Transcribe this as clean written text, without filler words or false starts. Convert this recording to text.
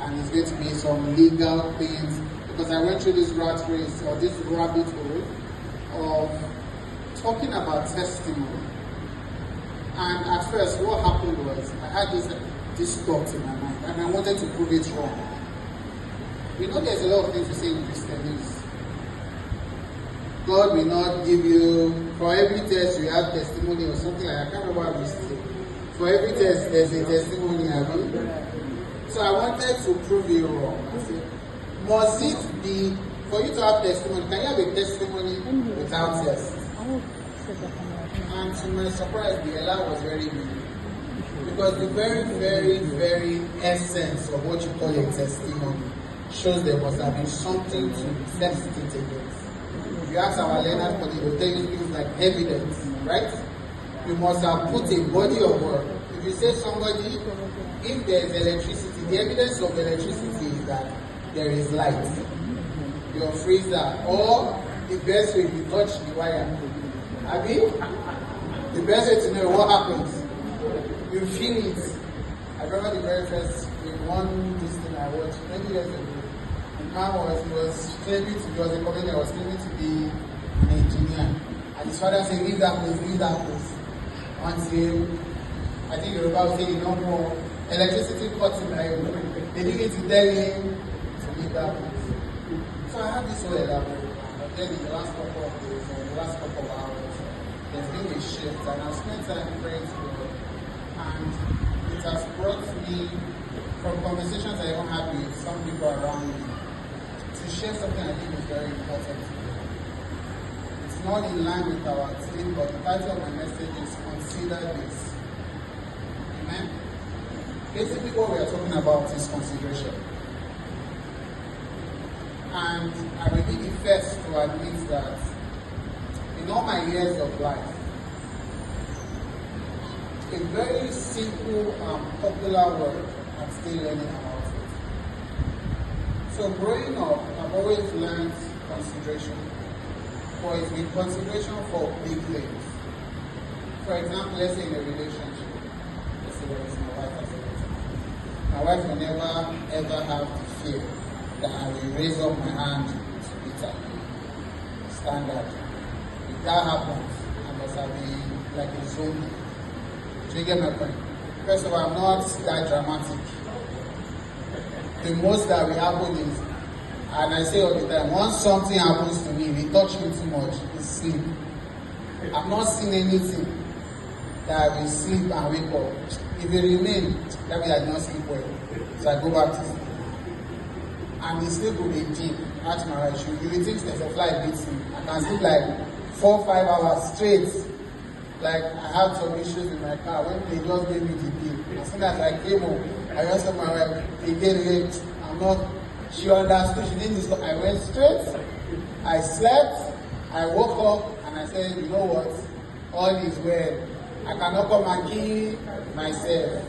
and it's going to be some legal things, because I went through this rat race or this rabbit hole of talking about testimony. And at first, what happened was I had this thought in my mind, and I wanted to prove it wrong. You know, there's a lot of things we say in Christianese. God will not give you, for every test you have testimony or something like that. I can't remember what we say. For every test there's a testimony, I mean. So I wanted to prove you wrong. I said, must it be, for you to have testimony, can you have a testimony without test? And to my surprise, the Allah was very good. Because the very, very, very essence of what you call a testimony shows there must have been something to test it against. If you ask our learners, but they will tell you things like evidence, right? You must have put a body of work. If you say somebody, if there is electricity, the evidence of electricity is that there is light. Your freezer, or the best way, if you touch the wire. I mean, the best way to know what happens, you feel it. I remember the very first one this thing I watched many years ago. The man was claiming to be, was a comedian, was claiming to be an engineer. And his father said, leave that place, leave that place. Until, I think Yoruba would say, no more electricity cuts in Nigeria. They begin to tell him to leave that place. So I had this whole elaborate. But then in the last couple of days, or the last couple of hours, there's been a shift, and I've spent time praying to God. And it has brought me, from conversations I even had with some people around me, to share something I think is very important. It's not in line with our theme, but the title of my message is Consider This. Amen? Basically what we are talking about is consideration. And I will be the first to admit that in all my years of life, a very simple and popular word, I'm still learning about it. So growing up, I've always learned consideration, but it's been consideration for big things. For example, let's say in a relationship, let's say it's my wife as a relationship. My wife will never ever have the fear that I will raise up my hand to beat her. Standard. If that happens, I must have been like a zombie. Do you get my point? First of all, I'm not that dramatic. The most that will happen is, and I say all the time, once something happens to me, if it touch me too much, it's sleep. I've not seen anything that I will sleep and wake up. If it remain, that means I did not sleep well. So I go back to sleep. And the sleep will be deep. That's my right. You will think there's a fly beats me. I can sleep like 4-5 hours straight. Like, I have some issues in my car when they just gave me the bill. As soon as I came home, I just told my wife, again, I'm not, she understood, she didn't stop. I went straight, I slept, I woke up, and I said, you know what, all is well. I cannot come and kill myself.